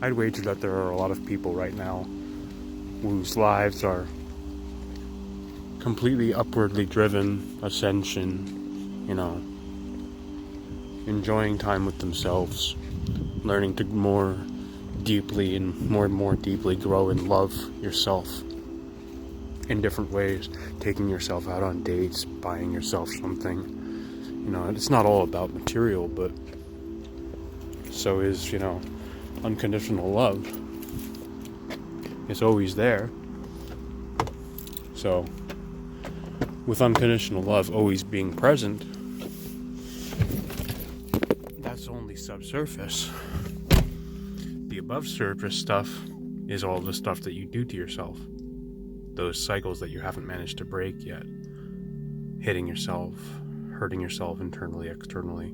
I'd wager that there are a lot of people right now whose lives are completely upwardly driven, ascension, enjoying time with themselves, learning to more deeply and more deeply grow and love yourself in different ways, taking yourself out on dates, buying yourself something. It's not all about material, but so is, unconditional love. It's always there. So, with unconditional love always being present, that's only subsurface. The above surface stuff is all the stuff that you do to yourself. Those cycles that you haven't managed to break yet. Hitting yourself, hurting yourself internally, externally.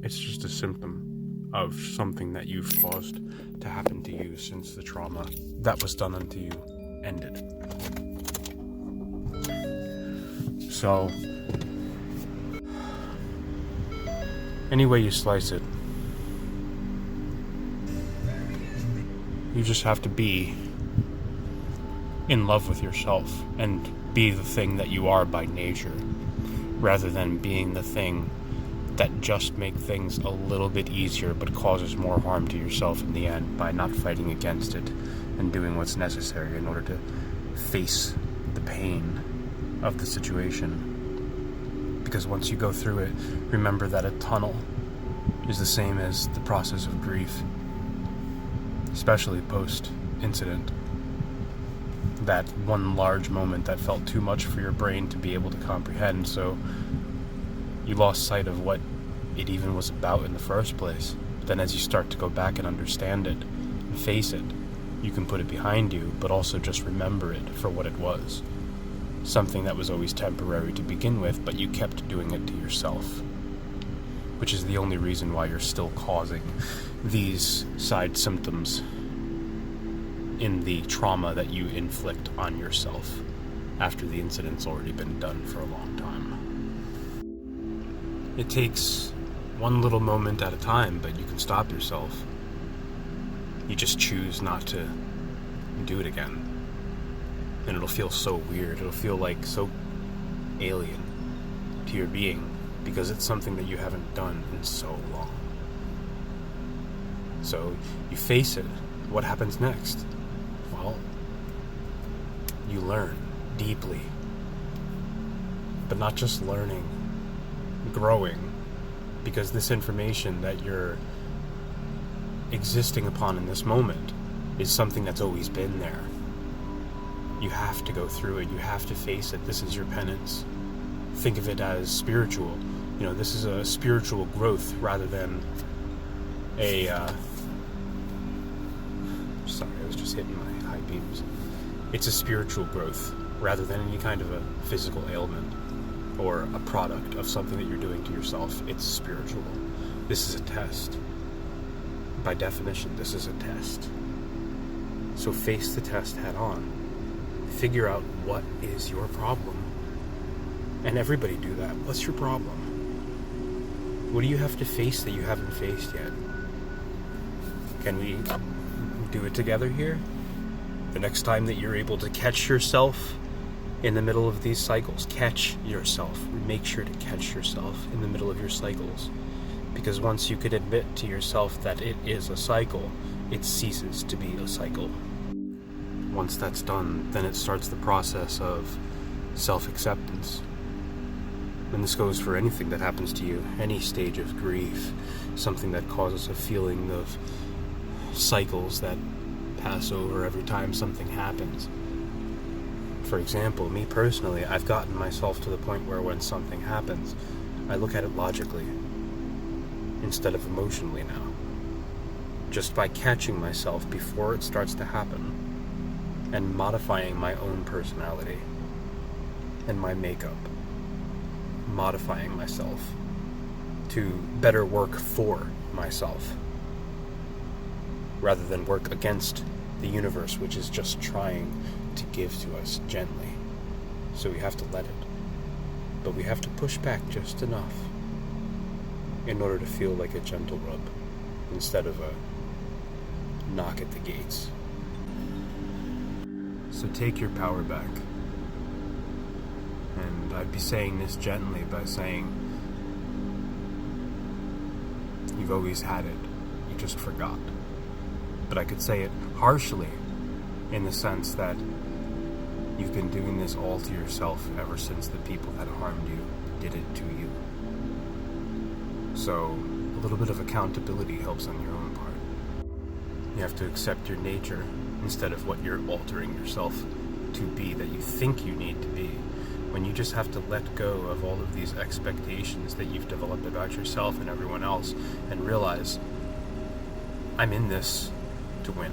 It's just a symptom of something that you've caused to happen to you since the trauma that was done unto you ended. So, any way you slice it, you just have to be in love with yourself and be the thing that you are by nature, rather than being the thing that just make things a little bit easier but causes more harm to yourself in the end by not fighting against it and doing what's necessary in order to face the pain of the situation. Because once you go through it, remember that a tunnel is the same as the process of grief, especially post-incident. That one large moment that felt too much for your brain to be able to comprehend, so you lost sight of what it even was about in the first place. But then as you start to go back and understand it and face it, you can put it behind you, but also just remember it for what it was. Something that was always temporary to begin with, but you kept doing it to yourself. Which is the only reason why you're still causing these side symptoms in the trauma that you inflict on yourself after the incident's already been done for a long time. It takes one little moment at a time, but you can stop yourself. You just choose not to do it again. And it'll feel so weird. It'll feel like so alien to your being, because it's something that you haven't done in so long. So you face it. What happens next? Well, you learn deeply. But not just learning, growing. Because this information that you're existing upon in this moment is something that's always been there. You have to go through it. You have to face it. This is your penance. Think of it as spiritual. This is a spiritual growth rather than a... Sorry, I was just hitting my high beams. It's a spiritual growth rather than any kind of a physical ailment or a product of something that you're doing to yourself. It's spiritual. This is a test. By definition, this is a test. So face the test head on. Figure out what is your problem. And everybody do that. What's your problem? What do you have to face that you haven't faced yet? Can we do it together here? The next time that you're able to catch yourself in the middle of these cycles, catch yourself. Make sure to catch yourself in the middle of your cycles. Because once you could admit to yourself that it is a cycle, it ceases to be a cycle. Once that's done, then it starts the process of self-acceptance. And this goes for anything that happens to you, any stage of grief, something that causes a feeling of cycles that pass over every time something happens. For example, me personally, I've gotten myself to the point where when something happens, I look at it logically instead of emotionally now. Just by catching myself before it starts to happen and modifying my own personality and my makeup. Modifying myself to better work for myself rather than work against the universe, which is just trying to give to us gently. So we have to let it. But we have to push back just enough. in order to feel like a gentle rub instead of a knock at the gates. So take your power back. And I'd be saying this gently by saying, you've always had it, you just forgot. But I could say it harshly, in the sense that you've been doing this all to yourself ever since the people that harmed you did it to you. So a little bit of accountability helps on your own part. You have to accept your nature instead of what you're altering yourself to be that you think you need to be. When you just have to let go of all of these expectations that you've developed about yourself and everyone else and realize, I'm in this to win.